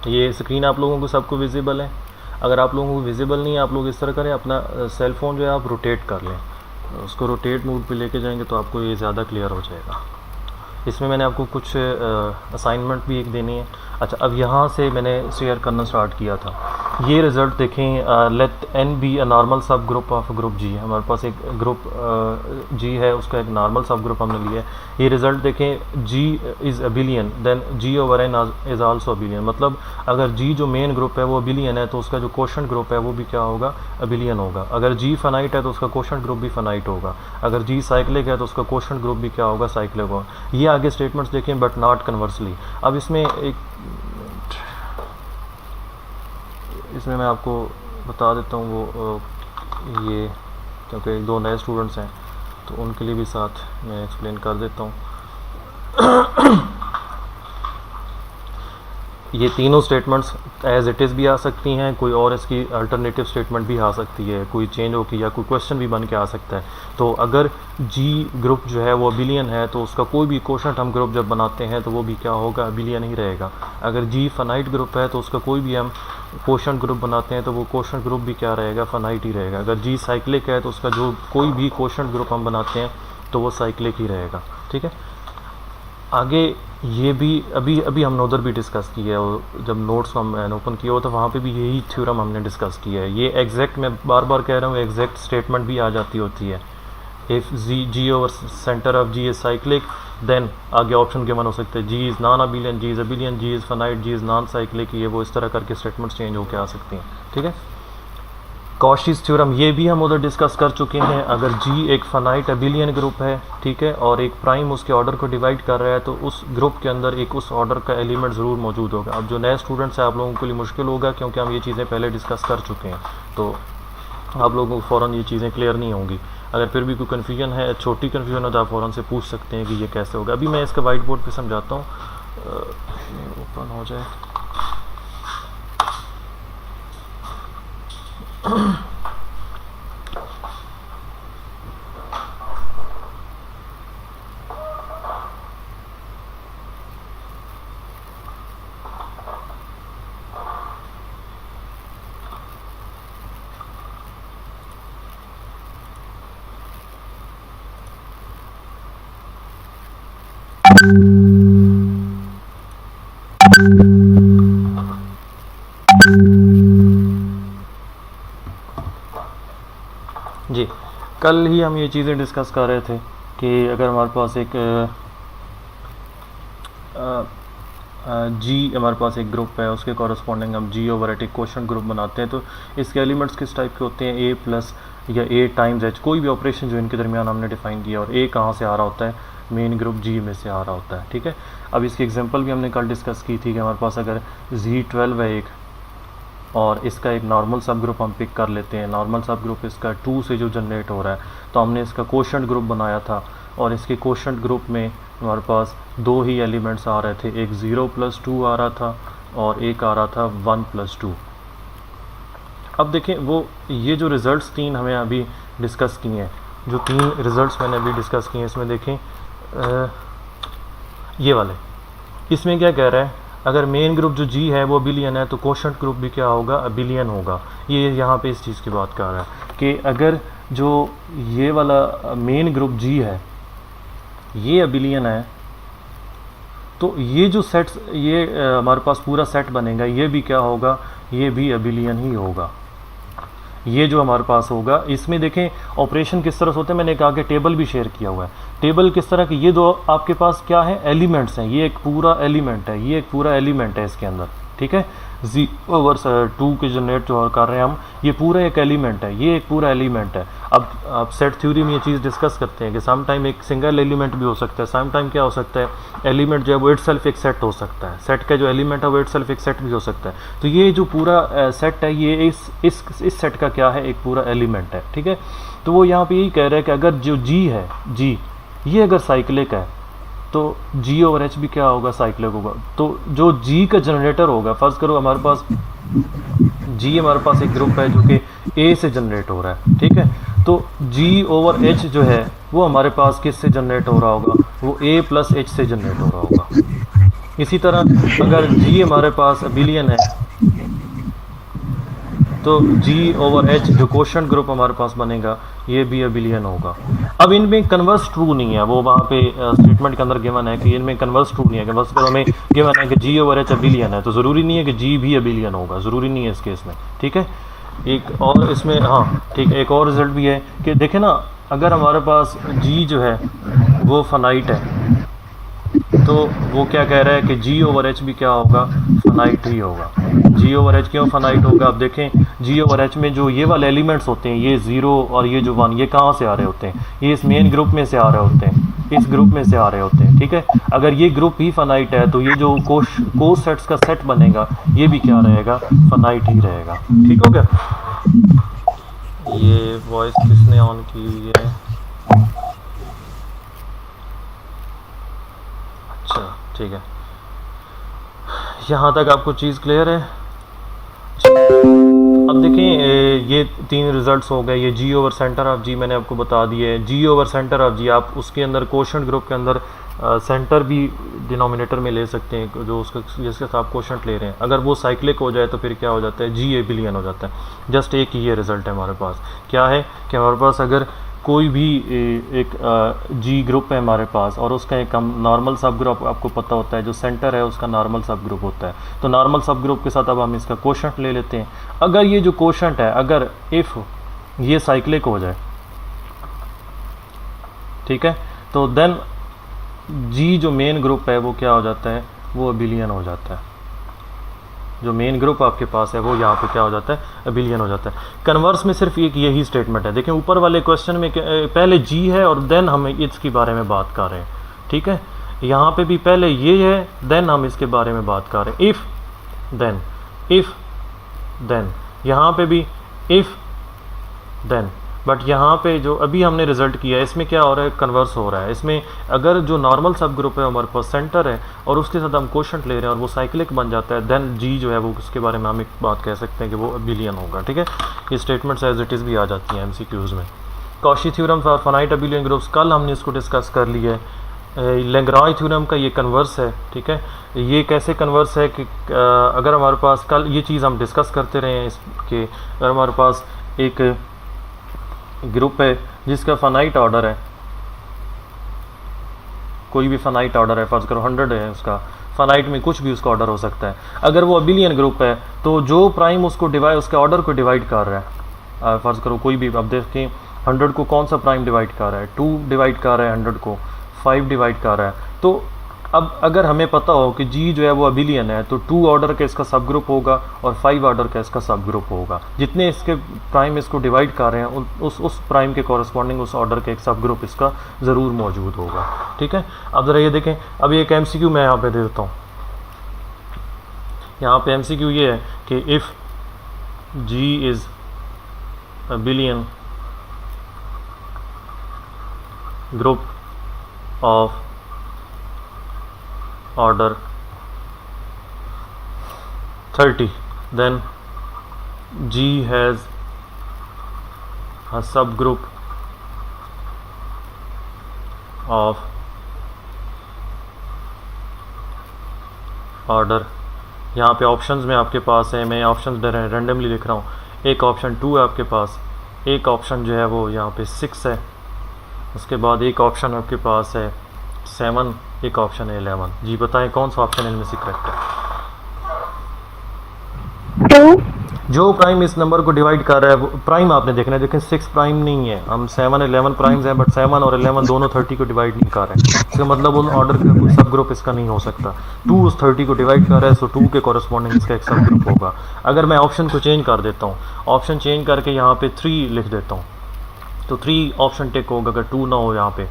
ये स्क्रीन आप लोगों को सबको विजिबल है? अगर आप लोगों को विजिबल नहीं है, आप लोग इस तरह करें, अपना सेल फ़ोन जो है आप रोटेट कर लें, उसको रोटेट मोड पे लेके जाएंगे तो आपको ये ज़्यादा क्लियर हो जाएगा। इसमें मैंने आपको कुछ असाइनमेंट भी एक देनी है। अच्छा, अब यहाँ से मैंने शेयर करना स्टार्ट किया था। ये रिज़ल्ट देखें, let N be a normal subgroup of group G. हमारे पास एक ग्रुप जी है, उसका एक नॉर्मल सब ग्रुप हमने लिया है। ये रिज़ल्ट देखें, G is abelian, then G over N is also abelian. मतलब अगर जी जो मेन ग्रुप है वो अबिलियन है तो उसका जो कोशेंट ग्रुप है वो भी क्या होगा, अबिलियन होगा। अगर जी फाइनाइट है तो उसका कोशेंट ग्रुप भी फाइनाइट होगा। अगर जी साइक्लिक है तो उसका कोशेंट ग्रुप भी क्या होगा, साइक्लिक होगा। ये आगे स्टेटमेंट्स देखें, बट नॉट कन्वर्सली। अब इसमें मैं आपको बता देता हूँ वो ये, क्योंकि 2 नए स्टूडेंट्स हैं तो उनके लिए भी साथ मैं एक्सप्लेन कर देता हूँ। ये तीनों स्टेटमेंट्स एज इट इज़ भी आ सकती हैं, कोई और इसकी अल्टरनेटिव स्टेटमेंट भी आ सकती है, कोई चेंज होकर या कोई क्वेश्चन भी बन के आ सकता है। तो अगर जी ग्रुप जो है वो अबिलियन है तो उसका कोई भी कोशेंट हम ग्रुप जब बनाते हैं तो वो भी क्या होगा, अबिलियन ही रहेगा। अगर जी फाइनाइट ग्रुप है तो उसका कोई भी हम कोशेंट ग्रुप बनाते हैं तो वो कोशेंट ग्रुप भी क्या रहेगा, फाइनाइट ही रहेगा। अगर जी साइक्लिक है तो उसका जो कोई भी कोशेंट ग्रुप हम बनाते हैं तो वो साइक्लिक ही रहेगा। ठीक है, आगे ये भी अभी हमने उधर भी डिस्कस किया है, और जब नोट्स को मैंने ओपन किया हो तो वहाँ पे भी यही थ्योरम हमने डिस्कस किया है। ये एग्जैक्ट, मैं बार बार कह रहा हूँ, एग्जैक्ट स्टेटमेंट भी आ जाती होती है। If G over centre of G is cyclic, then आगे ऑप्शन गिवन हो सकते हैं, G is non abelian, G is abelian, G is finite, G is non cyclic. ये वो इस तरह करके स्टेटमेंट्स चेंज होकर आ सकती हैं। ठीक है, कॉशीज़ थ्योरम ये भी हम उधर डिस्कस कर चुके हैं। अगर जी एक फाइनाइट अबिलियन ग्रुप है, ठीक है, और एक प्राइम उसके ऑर्डर को डिवाइड कर रहा है तो उस ग्रुप के अंदर एक उस ऑर्डर का एलिमेंट ज़रूर मौजूद होगा। अब जो नए स्टूडेंट्स हैं आप लोगों के लिए मुश्किल होगा क्योंकि हम ये चीज़ें पहले डिस्कस कर चुके हैं, तो आप लोगों को फ़ौरन ये चीज़ें क्लियर नहीं होंगी। अगर फिर भी कोई कन्फ्यूजन है, छोटी कन्फ्यूजन है, तो आप फ़ौरन से पूछ सकते हैं कि ये कैसे होगा। अभी मैं इसका वाइट बोर्ड पर समझाता हूँ, ओपन हो जाए। जी, कल ही हम ये चीज़ें डिस्कस कर रहे थे कि अगर हमारे पास एक जी हमारे पास एक ग्रुप है, उसके कॉरस्पॉन्डिंग हम जी ओवर एट एक कोशेंट ग्रुप बनाते हैं तो इसके एलिमेंट्स किस टाइप के होते हैं, ए प्लस या ए टाइम्स एच, कोई भी ऑपरेशन जो इनके दरमियान हमने डिफाइन किया, और ए कहाँ से आ रहा होता है, मेन ग्रुप जी में से आ रहा होता है। ठीक है, अब इसकी एग्जांपल भी हमने कल डिस्कस की थी कि हमारे पास अगर Z12 है एक, और इसका एक नॉर्मल सब ग्रुप हम पिक कर लेते हैं। नॉर्मल सब ग्रुप इसका 2 से जो जनरेट हो रहा है, तो हमने इसका कोशेंट ग्रुप बनाया था, और इसके कोशेंट ग्रुप में हमारे पास 2 ही एलिमेंट्स आ रहे थे, एक 0+2 आ रहा था और एक आ रहा था 1+2। अब देखें, वो ये जो रिज़ल्ट्स 3 हमें अभी डिस्कस किए हैं, जो 3 रिज़ल्ट्स मैंने अभी डिस्कस किए हैं, इसमें देखें ये वाले, इसमें क्या कह रहा है, अगर मेन ग्रुप जो जी है वो अबिलियन है तो कोशेंट ग्रुप भी क्या होगा, अबिलियन होगा। ये यहाँ पे इस चीज़ की बात कर रहा है कि अगर जो ये वाला मेन ग्रुप जी है ये अबिलियन है तो ये जो सेट्स, ये हमारे पास पूरा सेट बनेगा, ये भी क्या होगा, ये भी अबिलियन ही होगा। ये जो हमारे पास होगा, इसमें देखें ऑपरेशन किस तरह से होते हैं, मैंने एक आगे टेबल भी शेयर किया हुआ है। टेबल किस तरह की, ये दो आपके पास क्या है, एलिमेंट्स हैं, ये एक पूरा एलिमेंट है, ये एक पूरा एलिमेंट है इसके अंदर। ठीक है, Z/2 के जनरेट जो कर रहे हैं हम, ये पूरा एक एलिमेंट है, ये एक पूरा एलिमेंट है। अब आप सेट थ्योरी में ये चीज़ डिस्कस करते हैं कि सम टाइम एक सिंगल एलिमेंट भी हो सकता है, सम टाइम क्या हो सकता है, एलिमेंट जो है वो इटसेल्फ एक सेट हो सकता है, सेट का जो एलिमेंट है वो इटसेल्फ एक सेट भी हो सकता है। तो ये जो पूरा सेट है, ये इस सेट का क्या है, एक पूरा एलिमेंट है। ठीक है, तो वो यहाँ पे यही कह रहा है कि अगर जो जी है, जी ये अगर साइक्लिक है तो जी ओवर एच भी क्या होगा, साइक्लिक होगा। तो जो जी का जनरेटर होगा, फर्ज करो हमारे पास जी, हमारे पास एक ग्रुप है जो कि ए से जनरेट हो रहा है। ठीक है, तो जी ओवर एच जो है वो हमारे पास किस से जनरेट हो रहा होगा, वो A+H से जनरेट हो रहा होगा। इसी तरह अगर जी हमारे पास अबिलियन है तो जी ओवर एच जो क्वोशंट ग्रुप हमारे पास बनेगा ये भी अबिलियन होगा। अब इनमें कन्वर्स ट्रू नहीं है, वो वहाँ पे स्टेटमेंट के अंदर गिवन है कि इनमें कन्वर्स ट्रू नहीं है। कन्वर्स करो हमें गिवन है कि जी ओवर एच अबिलियन है, तो ज़रूरी नहीं है कि जी भी अबिलियन होगा, ज़रूरी नहीं है इस केस में। ठीक है, एक और इसमें हाँ ठीक है, एक और रिजल्ट भी है कि देखें ना, अगर हमारे पास जी जो है वो फनाइट है तो वो क्या कह रहा है कि जी ओवर एच भी क्या होगा, फनाइट ही होगा। जी ओवर एच क्यों फनाइट होगा, आप देखें जी ओवर एच में जो ये वाले एलिमेंट्स होते हैं, ये ज़ीरो और ये जो वन, ये कहाँ से आ रहे होते हैं, ये इस मेन ग्रुप में से आ रहे होते हैं, इस ग्रुप में से आ रहे होते हैं। ठीक है, अगर ये ग्रुप ही फनाइट है तो ये जो को सेट्स का सेट बनेगा ये भी क्या रहेगा, फनाइट ही रहेगा। ठीक हो गया। ये वॉइस किसने ऑन की हुई है? अच्छा ठीक है, यहाँ तक आपको चीज़ क्लियर है। अब देखें ये तीन रिजल्ट्स हो गए, ये जी ओवर सेंटर ऑफ जी मैंने आपको बता दिए है। जी ओवर सेंटर ऑफ जी आप उसके अंदर क्वोशंट ग्रुप के अंदर सेंटर भी डिनोमिनेटर में ले सकते हैं, जो उसका जिसके साथ आप क्वोशंट ले रहे हैं। अगर वो साइक्लिक हो जाए तो फिर क्या हो जाता है, जी एबिलियन हो जाता है। जस्ट एक ही ये रिज़ल्ट है हमारे पास, क्या है कि हमारे पास अगर कोई भी एक जी ग्रुप है हमारे पास और उसका एक नॉर्मल सब ग्रुप आपको पता होता है, जो सेंटर है उसका नॉर्मल सब ग्रुप होता है, तो नॉर्मल सब ग्रुप के साथ अब हम इसका क्वोशंट ले लेते हैं। अगर ये जो क्वोशंट है, अगर इफ़ ये साइक्लिक हो जाए, ठीक है, तो देन जी जो मेन ग्रुप है वो क्या हो जाता है, वो अबिलियन हो जाता है। जो मेन ग्रुप आपके पास है वो यहाँ पे क्या हो जाता है, अबिलियन हो जाता है। कन्वर्स में सिर्फ एक यही स्टेटमेंट है। देखें ऊपर वाले क्वेश्चन में पहले जी है और देन हम इसके बारे में बात कर रहे हैं। ठीक है, यहाँ पे भी पहले ये है देन हम इसके बारे में बात कर रहे हैं, इफ़ देन, यहाँ पे भी इफ़ देन। बट यहाँ पे जो अभी हमने रिजल्ट किया है इसमें क्या हो रहा है, कन्वर्स हो रहा है। इसमें अगर जो नॉर्मल सब ग्रुप है हमारे पास सेंटर है और उसके साथ हम क्वोशंट ले रहे हैं और वो साइक्लिक बन जाता है, देन जी जो है वो उसके बारे में हम एक बात कह सकते हैं कि वो अबिलियन होगा। ठीक है, ये स्टेटमेंट्स एज इट इज़ भी आ जाती हैं एमसीक्यूज़ में। Cauchy theorem for finite abelian groups कल हमने इसको डिस्कस कर लिया है। लैग्रांज थ्योरम का ये कन्वर्स है। ठीक है, ये कैसे कन्वर्स है कि अगर हमारे पास कल ये चीज़ हम डिस्कस करते रहे हैं इसके, अगर हमारे पास एक ग्रुप है जिसका फाइनाइट ऑर्डर है, कोई भी फाइनाइट ऑर्डर है, फर्ज करो 100 है उसका, फाइनाइट में कुछ भी उसका ऑर्डर हो सकता है। अगर वो अबिलियन ग्रुप है तो जो प्राइम उसको डिवाइड, उसके ऑर्डर को डिवाइड कर रहा है, फर्ज करो कोई भी, अब देखें 100 को कौन सा प्राइम डिवाइड कर रहा है, 2 डिवाइड कर रहा है 100 को, 5 डिवाइड कर रहा है। तो अब अगर हमें पता हो कि जी जो है वो अबिलियन है तो 2 ऑर्डर का इसका सब ग्रुप होगा और 5 ऑर्डर का इसका सब ग्रुप होगा। जितने इसके प्राइम इसको डिवाइड कर रहे हैं उस प्राइम के कॉरस्पॉन्डिंग उस ऑर्डर का एक सब ग्रुप इसका ज़रूर मौजूद होगा। ठीक है, अब ज़रा ये देखें, अब एक एमसीक्यू मैं यहाँ पे दे देता हूँ। यहाँ पे एमसीक्यू ये है कि if G is abelian group of order 30, then G has a subgroup of order, यहाँ पे ऑप्शंस में आपके पास है, मैं ऑप्शंस रैंडमली लिख रहा हूँ। एक ऑप्शन 2 है आपके पास, एक ऑप्शन जो है वो यहाँ पे 6 है, उसके बाद एक ऑप्शन आपके पास है 7, एक ऑप्शन है 11। जी बताएं कौन सा ऑप्शन इनमें से करेक्ट है? 2। जो प्राइम इस नंबर को डिवाइड कर रहा है वो प्राइम आपने देखना है। देखें 6 प्राइम नहीं है, हम 7 11 प्राइम्स हैं, बट 7 और 11 दोनों 30 को डिवाइड नहीं कर रहे हैं। इसका मतलब उन ऑर्डर का कोई सब ग्रुप इसका नहीं हो सकता। 2 उस 30 को डिवाइड कर रहा है, सो 2 के कॉरस्पॉन्डिंग इसका एक सब ग्रुप होगा। अगर मैं ऑप्शन को चेंज कर देता हूँ, ऑप्शन चेंज करके यहाँ पे 3 लिख देता हूँ, तो 3 ऑप्शन टिक होगा। अगर 2 ना हो यहाँ पे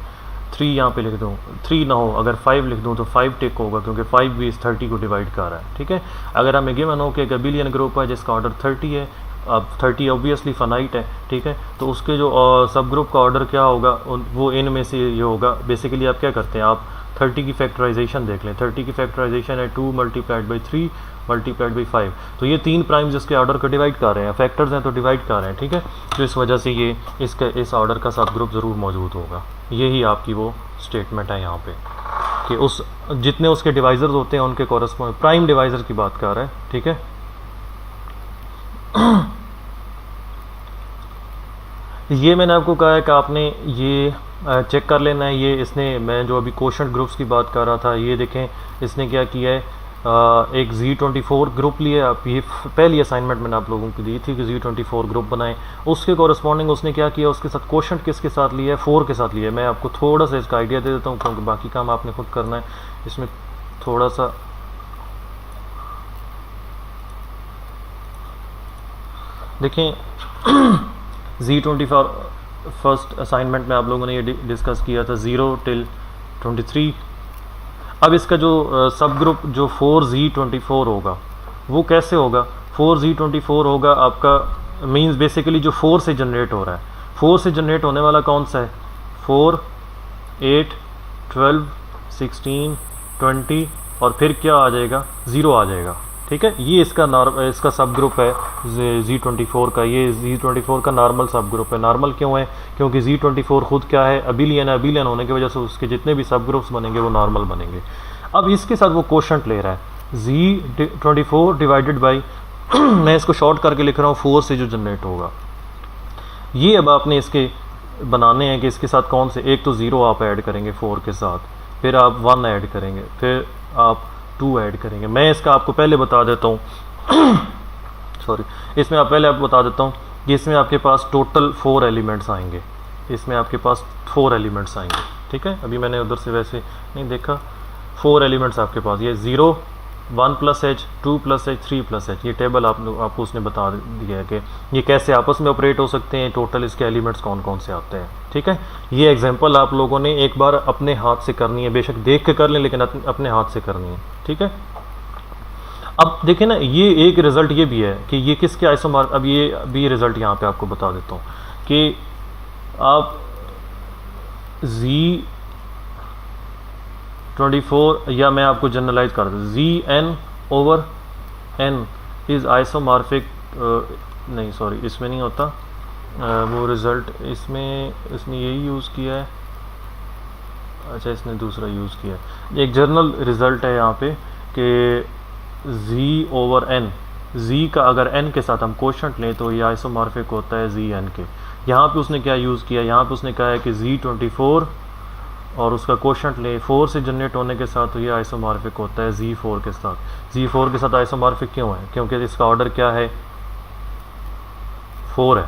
3 यहाँ पे लिख दूँ, 3 ना हो, अगर 5 लिख दूँ तो 5 टिक होगा, क्योंकि 5 भी इस 30 को डिवाइड कर रहा है। ठीक है, अगर हमें गिवन हो कि एक अबिलियन ग्रुप है जिसका ऑर्डर 30 है, अब 30 ऑब्वियसली फाइनाइट है, ठीक है, तो उसके जो सब ग्रुप का ऑर्डर क्या होगा, वो इन में से ये होगा। बेसिकली आप क्या करते हैं, आप 30 की फैक्टराइजेशन देख लें। 30 की फैक्टराइजेशन है 2 मल्टीप्लाइड बाई 3 मल्टीप्लाइड बाई 5, तो ये 3 प्राइम्स इसके ऑर्डर को डिवाइड कर रहे हैं, फैक्टर्स हैं तो डिवाइड कर रहे हैं। ठीक है, तो इस वजह से ये इस ऑर्डर का सब ग्रुप ज़रूर मौजूद होगा। यही आपकी वो स्टेटमेंट है यहाँ पे। कि उस जितने उसके डिवाइजर्स होते हैं उनके कॉरस्पॉन्ड प्राइम डिवाइजर की बात कर रहा है, ठीक है। ये मैंने आपको कहा है कि आपने ये चेक कर लेना है। ये इसने, मैं जो अभी क्वोशंट ग्रुप्स की बात कर रहा था, ये देखें इसने क्या किया है, एक Z24 ग्रुप लिया। आप ये पहली असाइनमेंट मैंने आप लोगों को दी थी कि Z24 ग्रुप बनाएं, उसके कॉरस्पॉन्डिंग उसने क्या किया, उसके साथ क्वोशंट किसके साथ लिया है, 4 के साथ लिया है। मैं आपको थोड़ा सा इसका आइडिया दे देता हूँ क्योंकि बाकी काम आपने खुद करना है। इसमें थोड़ा सा देखें Z24 फर्स्ट असाइनमेंट में आप लोगों ने ये डिस्कस किया था 0 till 23। अब इसका जो सब ग्रुप जो 4Z24 होगा वो कैसे होगा, 4Z24 होगा आपका मींस बेसिकली जो 4 से जनरेट हो रहा है। 4 से जनरेट होने वाला कौन सा है, 4, 8, 12, 16, 20 और फिर क्या आ जाएगा, 0 आ जाएगा, ठीक है। ये इसका सब ग्रुप है Z24 का। ये Z24 का नॉर्मल सब ग्रुप है। नॉर्मल क्यों है, क्योंकि Z24 खुद क्या है, अबिलियन है। अबिलियन होने की वजह से उसके जितने भी सब ग्रुप्स बनेंगे वो नॉर्मल बनेंगे। अब इसके साथ वो क्वोशंट ले रहा है Z24 डिवाइडेड बाई मैं इसको शॉर्ट करके लिख रहा हूँ 4 से जो जनरेट होगा। ये अब आपने इसके बनाने हैं कि इसके साथ कौन से, एक तो 0 आप ऐड करेंगे 4 के साथ, फिर आप 1 ऐड करेंगे, फिर आप 2 ऐड करेंगे। मैं इसका आपको पहले बता देता हूँ सॉरी, इसमें आप पहले आपको बता देता हूँ कि इसमें आपके पास टोटल 4 एलिमेंट्स आएंगे। इसमें आपके पास 4 एलिमेंट्स आएंगे, ठीक है। अभी मैंने उधर से वैसे नहीं देखा, 4 एलिमेंट्स आपके पास, ये 0, 1 + h, 2 + h, 3 + h। ये टेबल आपको उसने बता दिया है कि ये कैसे आपस में ऑपरेट हो सकते हैं, टोटल इसके एलिमेंट्स कौन कौन से आते हैं, ठीक है। ये एग्जांपल आप लोगों ने एक बार अपने हाथ से करनी है, बेशक देख के कर लें लेकिन अपने हाथ से करनी है, ठीक है। अब देखें ना, ये एक रिज़ल्ट ये भी है कि ये किसके आइसोमॉर्फ, अब ये अभी रिज़ल्ट यहाँ पे आपको बता देता हूँ कि आप Z24 या मैं आपको जनरलाइज कर दूँ, ZN/N इज़ आइसोमॉर्फिक, नहीं सॉरी इसमें नहीं होता वो रिज़ल्ट, इसने यही यूज़ किया है, अच्छा इसने दूसरा यूज़ किया है। एक जर्नल रिज़ल्ट है यहाँ पे कि Z/N, Z का अगर N के साथ हम क्वोशंट लें तो ये आइसोमॉर्फिक होता है ZN के। यहाँ पे उसने क्या यूज़ किया, यहाँ पे उसने कहा है कि Z24 और उसका क्वोशंट ले 4 से जनरेट होने के साथ तो ये आइसोमॉर्फिक होता है Z4 के साथ। Z4 के साथ आइसोमॉर्फिक क्यों है, क्योंकि इसका ऑर्डर क्या है, 4 है,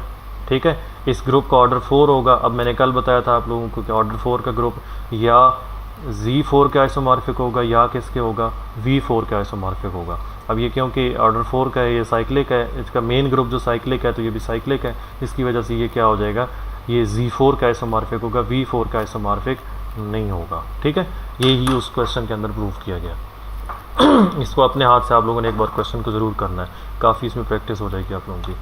ठीक है। इस ग्रुप का ऑर्डर 4 होगा। अब मैंने कल बताया था आप लोगों को कि ऑर्डर 4 का ग्रुप या Z4 के आइसोमॉर्फिक होगा या किसके होगा, V4 के आइसोमॉर्फिक होगा। अब ये क्योंकि ऑर्डर 4 का है, ये साइक्लिक है, इसका मेन ग्रुप जो साइक्लिक है तो ये भी साइक्लिक है, इसकी वजह से ये क्या हो जाएगा, ये Z4 का आइसोमॉर्फिक होगा, V4 का आइसोमॉर्फिक नहीं होगा, ठीक है। यही उस क्वेश्चन के अंदर प्रूव किया गया। इसको अपने हाथ से आप लोगों ने एक बार क्वेश्चन को ज़रूर करना है, काफ़ी इसमें प्रैक्टिस हो जाएगी आप लोगों की।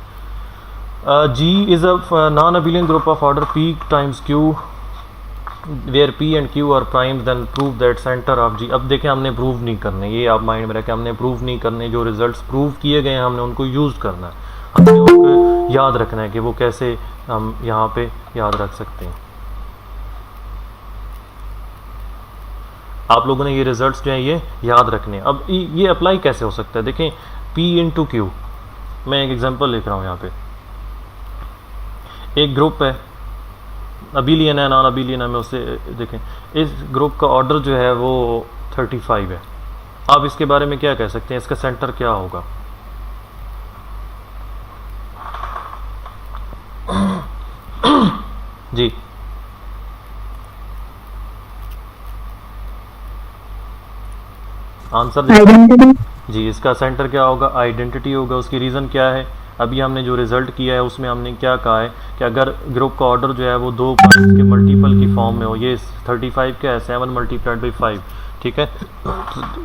G is a non-abelian group of order P times Q where P and Q are primes, then prove that center of G। अब देखें हमने प्रूव नहीं करने, ये आप माइंड में रखें, हमने प्रूव नहीं करने, जो रिजल्ट्स प्रूव किए गए हैं हमने उनको यूज़ करना है, हमने उनको याद रखना है कि वो कैसे हम यहाँ पे याद रख सकते हैं। आप लोगों ने ये रिजल्ट्स जो हैं ये याद रखने। अब ये अप्लाई कैसे हो सकता है, देखें P × Q, मैं एक एग्जांपल लिख रहा हूँ यहाँ पे। एक ग्रुप है, अबिलियन है, नॉन अबिलियन है, मैं उससे देखें इस ग्रुप का ऑर्डर जो है वो 35 है। आप इसके बारे में क्या कह सकते हैं, इसका सेंटर क्या होगा, जी आंसर जी, इसका सेंटर क्या होगा, आइडेंटिटी होगा। उसकी रीज़न क्या है, अभी हमने जो रिज़ल्ट किया है उसमें हमने क्या कहा है कि अगर ग्रुप का ऑर्डर जो है वो 2 पॉइंट्स के मल्टीपल की फॉर्म में हो, ये 35 क्या है, 7 × 5, ठीक है। तो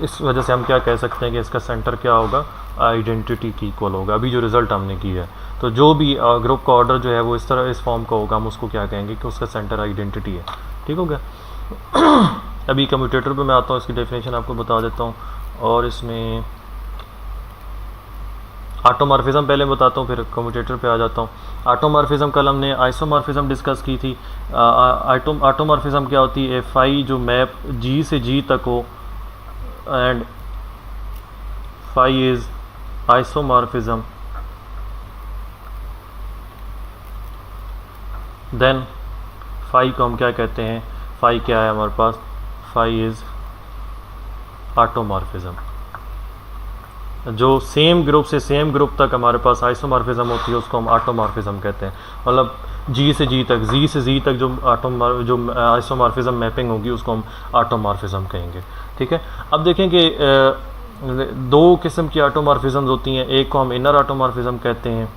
इस वजह से हम क्या कह सकते हैं कि इसका सेंटर क्या होगा, आइडेंटिटी की इक्वल होगा। अभी जो रिज़ल्ट हमने किया है, तो जो भी ग्रुप का ऑर्डर जो है वो इस तरह इस फॉर्म का होगा, हम उसको क्या कहेंगे कि उसका सेंटर आइडेंटिटी है, ठीक हो गया। अभी कम्यूटेटर पे मैं आता हूँ, इसकी डेफिनेशन आपको बता देता हूँ। और इसमें ऑटोमॉर्फिज्म पहले बताता हूँ, फिर कम्यूटेटर पे आ जाता हूँ। ऑटोमॉर्फिज्म कल हमने आइसोमॉर्फिज्म डिस्कस की थी। ऑटोमॉर्फिज्म क्या होती है? फाई जो मैप जी से जी तक हो and phi is isomorphism, then phi को हम क्या कहते हैं? फाई क्या है हमारे पास? Phi is automorphism. जो सेम ग्रुप से सेम ग्रुप तक हमारे पास आइसोमॉर्फिज्म होती है उसको हम ऑटोमॉर्फिज्म कहते हैं। मतलब जी से जी तक, जी से जी तक जो आइसोमॉर्फिज्म मैपिंग होगी उसको हम ऑटोमॉर्फिज्म कहेंगे। ठीक है, अब देखें कि दो किस्म की ऑटोमॉर्फिज्म होती हैं। एक को हम इनर ऑटोमॉर्फिज्म कहते हैं,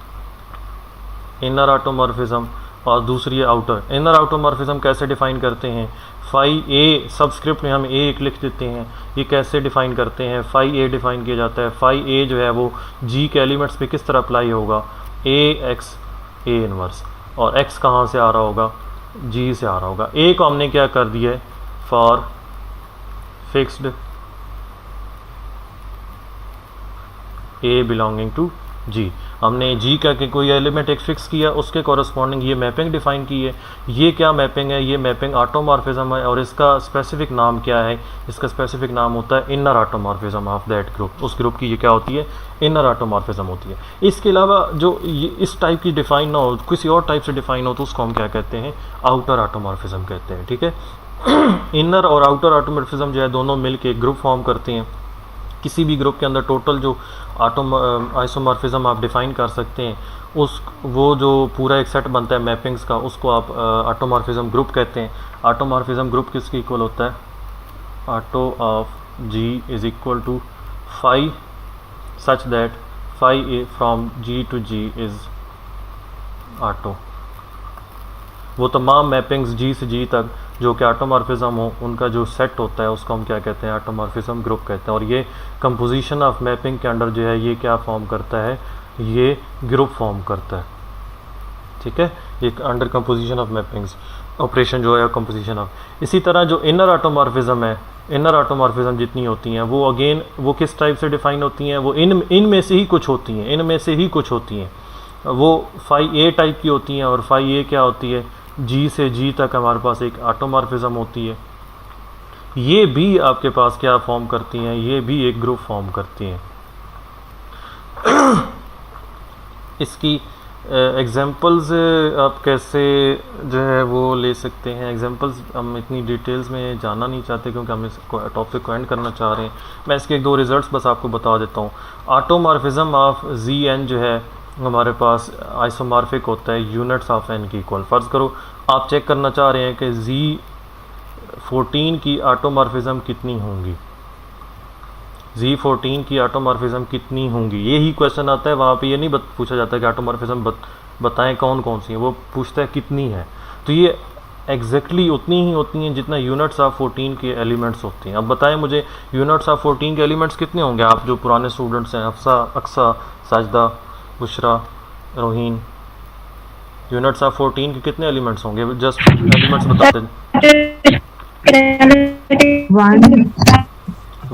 इनर ऑटोमॉर्फिज्म, और दूसरी है आउटर। इनर ऑटोमॉर्फिज्म कैसे डिफाइन करते हैं? फाई ए सबस्क्रिप्ट में हम ए एक लिख देते हैं। ये कैसे डिफाइन करते हैं? फाई ए डिफाइन किया जाता है। फाई ए जो है वो जी के एलिमेंट्स पे किस तरह अप्लाई होगा? ए एक्स ए इनवर्स, और एक्स कहाँ से आ रहा होगा? जी से आ रहा होगा। ए को हमने क्या कर दिया है? For fixed a belonging to G. हमने जी का के कोई एलिमेंट एक फिक्स किया, उसके कॉरस्पॉन्डिंग ये मैपिंग डिफाइन की है। ये क्या मैपिंग है? ये मैपिंग ऑटोमॉर्फिज्म है, और इसका स्पेसिफिक नाम क्या है? इसका स्पेसिफिक नाम होता है inner automorphism of that group. उस ग्रुप की ये क्या होती है? इनर ऑटोमॉर्फिज्म होती है। इसके अलावा जो ये इस टाइप की डिफाइन ना हो, किसी और टाइप से डिफाइन हो, तो उसको हम क्या कहते हैं? आउटर ऑटोमॉर्फिज्म कहते हैं। ठीक है, इनर और आउटर ऑटोमॉर्फिज्म जो है दोनों मिलकर एक ग्रुप फॉर्म करते हैं। किसी भी ग्रुप के अंदर टोटल जो आइसोमॉर्फिज्म आप डिफाइन कर सकते हैं, उस वो जो पूरा एक सेट बनता है मैपिंग्स का, उसको आप ऑटोमॉर्फिज्म ग्रुप कहते हैं। ऑटोमॉर्फिज्म ग्रुप किसके इक्वल होता है? Auto of G is equal to phi such that phi from G to G is auto. वो तमाम मैपिंग्स जी से जी तक जो कि ऑटोमॉर्फिज्म हो, उनका जो सेट होता है उसको हम क्या कहते हैं? ऑटोमॉर्फिज्म ग्रुप कहते हैं। और ये कंपोजिशन ऑफ मैपिंग के अंडर जो है ये क्या फॉर्म करता है? ये ग्रुप फॉर्म करता है। ठीक है, एक under composition of mappings operation जो है कंपोजिशन ऑफ। इसी तरह जो इनर ऑटोमॉर्फिज्म है, इनर ऑटोमॉर्फिज्म जितनी होती हैं वो अगेन वो किस टाइप से डिफाइन होती हैं? वो इनमें से ही कुछ होती हैं, इनमें से ही कुछ होती हैं। वो फाई ए टाइप की होती हैं, और फाई ए क्या होती है? जी से जी तक हमारे पास एक ऑटोमॉर्फिज्म होती है। ये भी आपके पास क्या फॉर्म करती हैं? ये भी एक ग्रुप फॉर्म करती हैं। इसकी एग्जांपल्स आप कैसे जो है वो ले सकते हैं? एग्जांपल्स हम इतनी डिटेल्स में जाना नहीं चाहते क्योंकि हम इस टॉपिक को एंड करना चाह रहे हैं। मैं इसके एक दो रिजल्ट्स बस आपको बता देता हूँ। ऑटोमॉर्फिज्म ऑफ जी एन जो है हमारे पास आइसोमॉर्फिक होता है यूनिट्स ऑफ एन की इक्वल। फ़र्ज़ करो आप चेक करना चाह रहे हैं कि Z14 की ऑटोमॉर्फिज्म कितनी होंगी, Z14 की ऑटोमॉर्फिज्म कितनी होंगी। यही क्वेश्चन आता है, वहाँ पे ये नहीं पूछा जाता कि ऑटोमॉर्फिज्म बताएं कौन कौन सी है, वो पूछता है कितनी है। तो ये एग्जैक्टली उतनी ही होती हैं जितना यूनिट्स ऑफ 14 के एलिमेंट्स होते हैं। अब बताएं मुझे यूनिट्स ऑफ 14 के एलिमेंट्स कितने होंगे? आप जो पुराने स्टूडेंट्स हैं, अफसा, अक्सा, साजदा, बुशरा, रोहीन, यूनिट्स ऑफ 14 के कितने एलिमेंट्स होंगे? जस्ट एलिमेंट्स बता दें।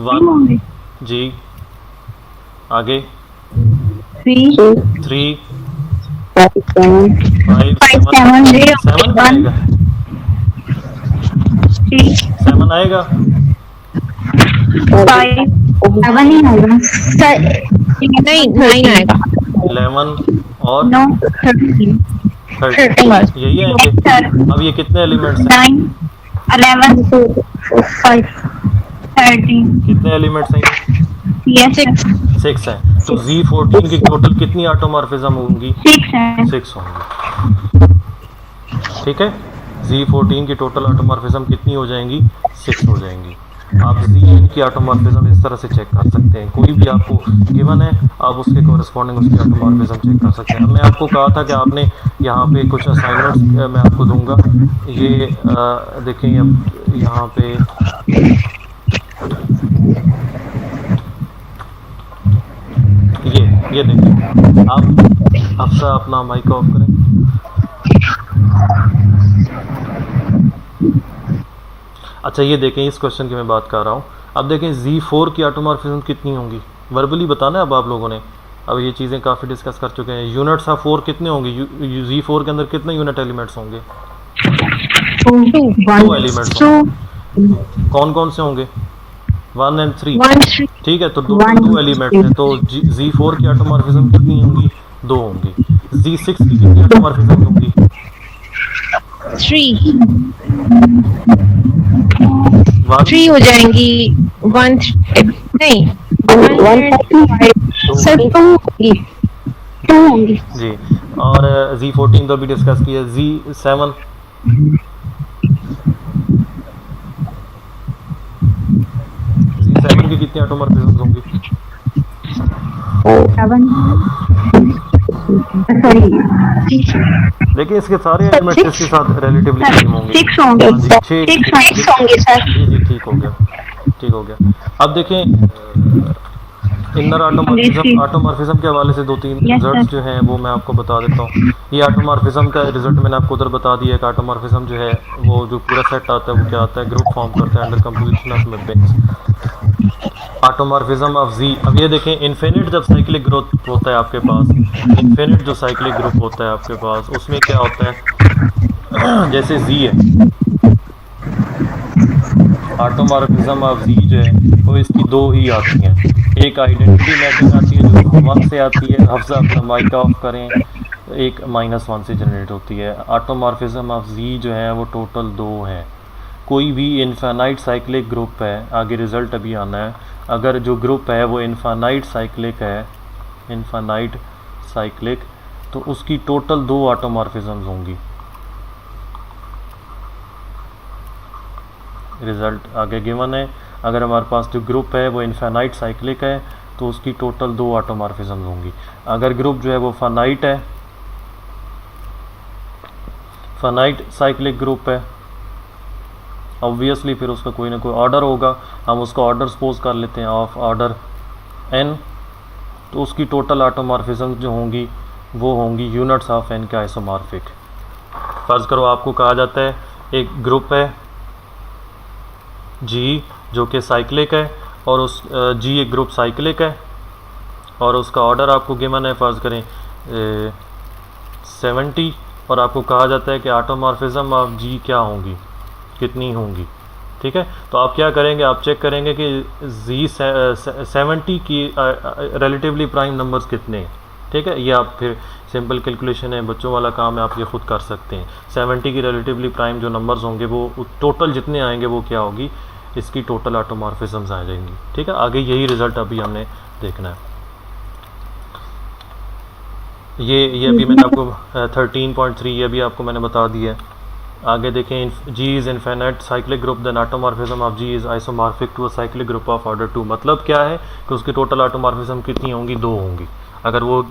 1 जी, आगे 3 3 5 7 7 आएगा, 7 आएगा, नहीं 9 आएगा, 11 और 13 यही आएंगे। अब ये कितने एलिमेंट्स हैं? 9 11 5 13 कितने एलिमेंट्स हैं? ये 6 हैं। तो Z14 की टोटल कितनी ऑटोमॉर्फिज्म होंगी? 6 होंगी। ठीक है, Z14 की टोटल ऑटोमॉर्फिज्म कितनी हो जाएंगी? 6 हो जाएंगी। आप Zn की ऑटोमॉर्फिज्म इस तरह से चेक कर सकते हैं। कोई भी आपको गिवन है, आप उसके कॉरस्पॉन्डिंग उसकी ऑटोमॉर्फिज्म चेक कर सकते हैं। मैं आपको कहा था कि आपने यहाँ पे कुछ असाइनमेंट्स मैं आपको दूंगा। ये देखें, अब यहाँ पे ये देखिए, आप अफसा अपना माइक ऑफ करें। अच्छा, ये देखें, इस क्वेश्चन की मैं बात कर रहा हूँ। अब देखें Z4 की ऑटोमॉर्फिज्म कितनी होंगी? वर्बली बताना है अब आप लोगों ने। अब ये चीज़ें काफ़ी डिस्कस कर चुके हैं। यूनिट्स ऑफ 4 कितने होंगे? Z4 के अंदर कितने यूनिट एलिमेंट्स होंगे? 2 एलिमेंट्स होंगे। कौन कौन से होंगे? 1 and 3। ठीक है, तो दो एलिमेंट्स हैं, तो Z4 की ऑटोमॉर्फिज्म कितनी होंगी? 2 होंगी। Z6 की कितनी ऑटोमॉर्फिज्म होंगी? 3 1 3 हो जाएंगी। 1 नहीं 1 सर 2 होंगी जी। और Z14 तो भी डिस्कस किया। Z7 Z7 की कितनी ऑटोमॉर्फिज्म होंगी? 7 देखिए इसके सारे एलिमेंट्स इसके साथ रिलेटिवली सेम होंगे। 6 होंगे। हाँ जी, 6 होंगे सर। जी जी, ठीक हो गया, ठीक हो गया। अब देखें इनर ऑटोमॉर्फिज्म के हवाले से 2-3 रिजल्ट्स जो हैं वो मैं आपको बता देता हूँ। ये ऑटोमॉर्फिज्म का रिजल्ट मैंने आपको उधर बता दिया है कि ऑटोमॉर्फिज्म जो है वो जो पूरा सेट आता है वो क्या आता है? ग्रुप फॉर्म करता है under composition of mappings. Automorphism of Z। अब ये देखें इन्फिनिट जब साइक्लिक ग्रुप होता है आपके पास, इन्फिनिट जो साइक्लिक ग्रुप होता है आपके पास, उसमें क्या होता है? जैसे Z है, ऑटोमॉर्फिज्म ऑफ Z जो है वो इसकी 2 ही आती हैं। एक आइडेंटिटी मैपिंग आती है जो 1 से आती है, हफ्ज़ा अपना माइक ऑफ करें, एक -1 से जनरेट होती है। ऑटोमॉर्फिज्म ऑफ Z जो है वो टोटल 2 है। कोई भी इनफाइनाइट साइक्लिक ग्रुप है, आगे रिज़ल्ट अभी आना है, अगर जो ग्रुप है वो इनफाइनाइट साइक्लिक है, इनफाइनाइट साइक्लिक, तो उसकी टोटल 2 ऑटोमॉर्फिज्म्स होंगी। रिज़ल्ट आगे गिवन है। अगर हमारे पास जो ग्रुप है वो इनफाइनाइट साइक्लिक है तो उसकी टोटल 2 ऑटोमॉर्फिज्म्स होंगी। अगर ग्रुप जो है वो फाइनाइट है, फाइनाइट साइक्लिक ग्रुप है, ऑब्वियसली फिर उसका कोई ना कोई ऑर्डर होगा। हम उसका ऑर्डर सपोज कर लेते हैं ऑफ ऑर्डर n, तो उसकी टोटल ऑटोमॉर्फिज्म जो होंगी वो होंगी यूनिट्स ऑफ n के आइसोमॉर्फिक। फ़र्ज़ करो आपको कहा जाता है एक ग्रुप है G जो कि साइक्लिक है और उस G एक ग्रुप साइक्लिक है और उसका ऑर्डर आपको गिवन है, फ़र्ज़ करें 70, और आपको कहा जाता है कि ऑटोमॉर्फिज्म ऑफ G क्या होंगी, कितनी होंगी। ठीक है, तो आप क्या करेंगे? आप चेक करेंगे कि Z70 की रिलेटिवली प्राइम नंबर्स कितने हैं। ठीक है, ये आप फिर सिंपल कैलकुलेशन है, बच्चों वाला काम है, आप ये खुद कर सकते हैं। 70 की रिलेटिवली प्राइम जो नंबर्स होंगे वो टोटल जितने आएंगे वो क्या होगी? इसकी टोटल ऑटोमॉर्फिज्म्स आ जाएंगी। ठीक है, आगे यही रिज़ल्ट अभी हमने देखना है। ये अभी मैंने आपको 13.3 ये भी आपको मैंने बता दिया है। आगे देखें, G is infinite cyclic group, then automorphism of G is isomorphic to a cyclic group of order 2। मतलब क्या है कि उसकी टोटल ऑटोमॉर्फिज्म कितनी होंगी? 2 होंगी। अगर वो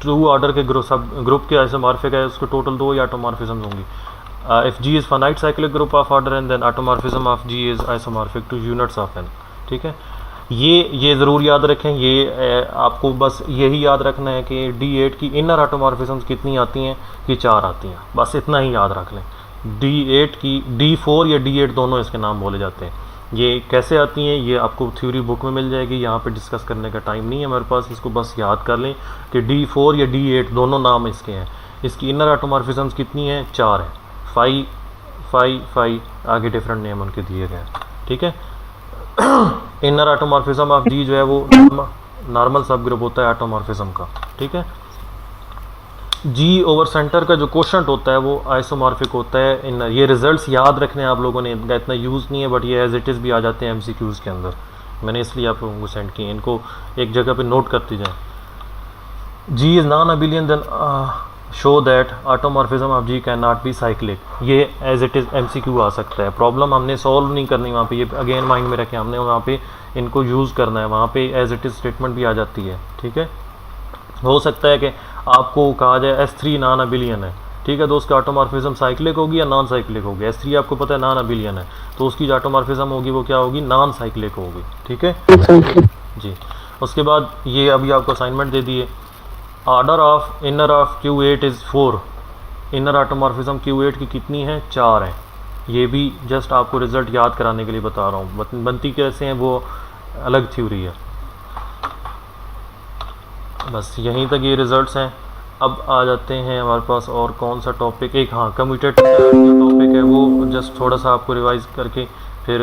2 ऑर्डर के ग्रुप के आइसोमॉर्फिक है उसको टोटल 2 ही ऑटोमॉर्फिज्म होंगी। If G is finite cyclic group of order n, then automorphism of G is isomorphic to units of n। ठीक है, ये ज़रूर याद रखें। ये आपको बस यही याद रखना है कि D8 की इनर ऑटोमॉर्फिज्म्स कितनी आती हैं कि 4 आती हैं, बस इतना ही याद रख लें। D8 की D4 या D8 दोनों इसके नाम बोले जाते हैं। ये कैसे आती हैं ये आपको थ्योरी बुक में मिल जाएगी, यहाँ पे डिस्कस करने का टाइम नहीं है हमारे पास। इसको बस याद कर लें कि D4 या D8 दोनों नाम इसके हैं। इसकी इनर ऑटोमॉर्फिज्म्स कितनी हैं? 4 है। 5 5 5 आगे डिफरेंट नेम उनके दिए गए हैं। ठीक है, इनर ऑटोमॉर्फिज्म ऑफ G जो है वो नॉर्मल सब ग्रुप होता है ऑटोमॉर्फिज्म का। ठीक है, G ओवर सेंटर का जो क्वोशंट होता है वो आइसोमॉर्फिक होता है। इन ये रिजल्ट्स याद रखने आप लोगों ने, इनका इतना यूज़ नहीं है, बट ये एज इट इज़ भी आ जाते हैं MCQs के अंदर। मैंने इसलिए आप लोगों को सेंड किए, इनको एक जगह पे नोट करती जाए। G is non abelian then show that automorphism of G can not be cyclic. ये एज इट इज़ MCQ आ सकता है। प्रॉब्लम हमने सॉल्व नहीं करनी वहाँ पे, ये अगेन माइंड में रखें, हमने वहाँ पे इनको यूज़ करना है। वहाँ पे एज इट इज़ स्टेटमेंट भी आ जाती है। ठीक है, हो सकता है कि आपको कहा जाए S3 नॉन अबिलियन है। ठीक है, तो उसका ऑटोमॉर्फिज्म साइक्लिक होगी या नॉन साइक्लिक होगी? S3 आपको पता है नॉन अबिलियन है, तो उसकी जो ऑटोमॉर्फिज्म होगी वो क्या होगी? नॉन साइक्लिक होगी। ठीक है जी। उसके बाद ये अभी आपको असाइनमेंट दे दिए। Order of inner of Q8 is 4। Inner automorphism Q8 की कितनी है? 4 है। ये भी जस्ट आपको रिज़ल्ट याद कराने के लिए बता रहा हूँ, बनती कैसे हैं वो अलग थ्योरी है। बस यहीं तक ये रिजल्ट्स हैं। अब आ जाते हैं हमारे पास और कौन सा टॉपिक, एक हाँ कम्यूटेटर का जो टॉपिक है वो जस्ट थोड़ा सा आपको रिवाइज करके फिर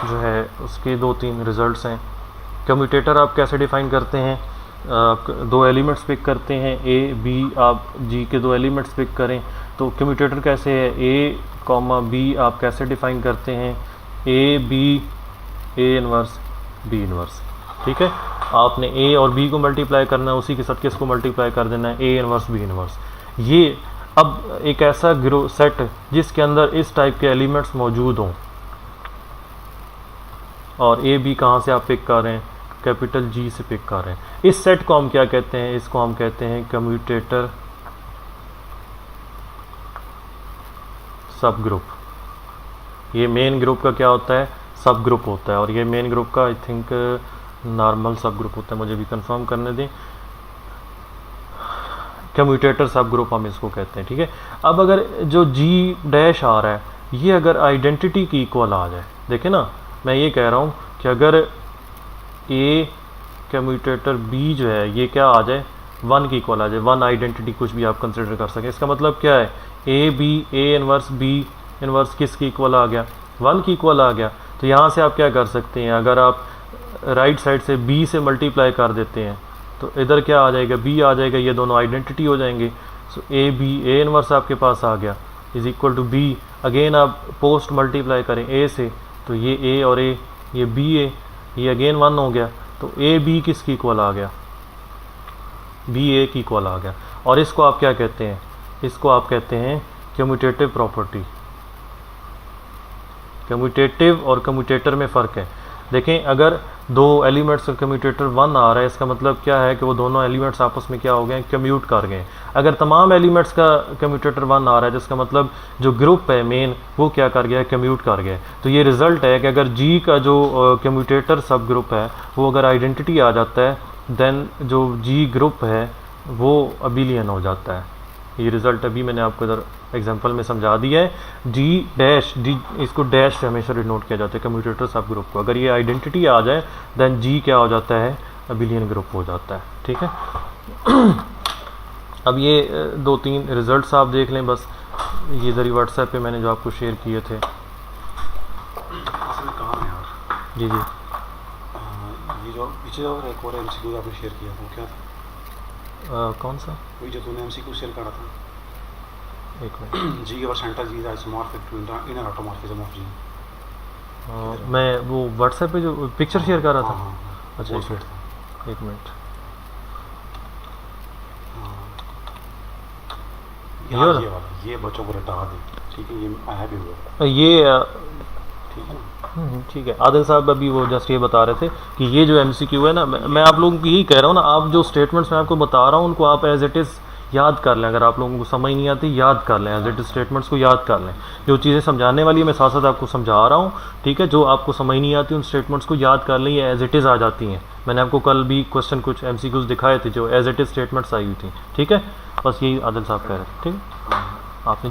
जो है उसके 2-3 रिजल्ट्स हैं। कम्यूटेटर आप कैसे डिफ़ाइन करते हैं, आप 2 एलिमेंट्स पिक करते हैं ए बी, आप जी के 2 एलिमेंट्स पिक करें तो कम्यूटेटर कैसे है, ए कॉमा बी आप कैसे डिफ़ाइन करते हैं, a b a inverse b inverse. ठीक है, आपने ए और बी को मल्टीप्लाई करना है, उसी के साथ किसको मल्टीप्लाई कर देना है, ए इनवर्स बी इनवर्स। ये अब एक ऐसा ग्रो सेट जिसके अंदर इस टाइप के एलिमेंट्स मौजूद हों, और ए बी कहाँ से आप पिक कर रहे हैं, कैपिटल जी से पिक कर रहे हैं। इस सेट को हम क्या कहते हैं, इसको हम कहते हैं कम्यूटेटर सब ग्रुप। ये मेन ग्रुप का क्या होता है, सब ग्रुप होता है, और ये मेन ग्रुप का आई थिंक नॉर्मल सब ग्रुप होता है, मुझे भी कंफर्म करने दें। कम्यूटेटर सब ग्रुप हम इसको कहते हैं। ठीक है, अब अगर जो जी डैश आ रहा है ये अगर आइडेंटिटी की इक्वल आ जाए, देखें ना मैं ये कह रहा हूँ कि अगर ए कम्यूटेटर बी जो है ये क्या आ जाए, 1 की इक्वल आ जाए, 1 आइडेंटिटी कुछ भी आप कंसिडर कर सकें, इसका मतलब क्या है, a b a inverse b inverse किसकी इक्वल आ गया, 1 की इक्वल आ गया। तो यहाँ से आप क्या कर सकते हैं, अगर आप राइट साइड से बी से मल्टीप्लाई कर देते हैं तो इधर क्या आ जाएगा, बी आ जाएगा, ये दोनों आइडेंटिटी हो जाएंगे। सो ए बी ए इनवर्स आपके पास आ गया is equal to b, again आप पोस्ट मल्टीप्लाई करें ए से तो ये ए और ए, ये बी ए, ये अगेन 1 हो गया, तो ए बी किसकी इक्वल आ गया, बी ए की इक्वल आ गया। और इसको आप क्या कहते हैं, इसको आप कहते हैं कम्यूटेटिव प्रॉपर्टी। कम्यूटेटिव और कम्यूटेटर में फ़र्क है। देखें अगर 2 एलिमेंट्स का कम्यूटेटर 1 आ रहा है, इसका मतलब क्या है कि वो दोनों एलिमेंट्स आपस में क्या हो गए, कम्यूट कर गए। अगर तमाम एलिमेंट्स का कम्यूटेटर 1 आ रहा है जिसका मतलब जो ग्रुप है मेन वो क्या कर गया, कम्यूट कर गया। तो ये रिज़ल्ट है कि अगर जी का जो कम्यूटेटर सब ग्रुप है वो अगर आइडेंटिटी आ जाता है देन जो जी ग्रुप है वो अबिलियन हो जाता है। ये रिज़ल्ट अभी मैंने आपको इधर एग्जांपल में समझा दिया है। जी डैश डी, इसको डैश से हमेशा डिनोट किया जाता है कम्यूटेटर सब ग्रुप को। अगर ये आइडेंटिटी आ जाए देन जी क्या हो जाता है, अबिलियन ग्रुप हो जाता है। ठीक है, अब ये 2-3 रिजल्ट्स आप देख लें बस, ये इधर व्हाट्सएप पे मैंने जो आपको शेयर किए थे। जी जी, ये जो पीछे और एक और एमसीक्यू आपने शेयर किया था वो क्या था, कौन सा, वही जो तूने एमसीक्यू शेयर करा था, एक मिनट, जी और centre G that's morphic to inner automorphism of G. मैं वो व्हाट्सएप पे जो पिक्चर शेयर कर रहा था। हाँ, अच्छा वो एक फिट मिनट, था। एक मिनट, हाँ, वाला? ये वाला, ये बच्चों को रटा दे, ठीक है, ये आया भी हुआ, ये ठीक है ना। ठीक है, आदिल साहब अभी वो जस्ट ये बता रहे थे कि ये जो एमसीक्यू है ना, मैं आप लोगों को यही कह रहा हूँ ना, आप जो स्टेटमेंट्स मैं आपको बता रहा हूँ उनको आप एज इट इज़ याद कर लें। अगर आप लोगों को समझ नहीं आती याद कर लें, एज इट इज़ स्टेटमेंट्स को याद कर लें। जो चीज़ें समझाने वाली है मैं साथ साथ आपको समझा रहा हूँ। ठीक है, जो आपको समझ नहीं आती उन स्टेटमेंट्स को याद कर लें, ये एज इट इज़ आ जाती हैं। मैंने आपको कल भी क्वेश्चन कुछ एमसीक्यूज दिखाए थे जो एज इट इज़ स्टेटमेंट्स आई हुई थी। ठीक है, बस यही आदिल साहब कह रहे थे। ठीक है, आपने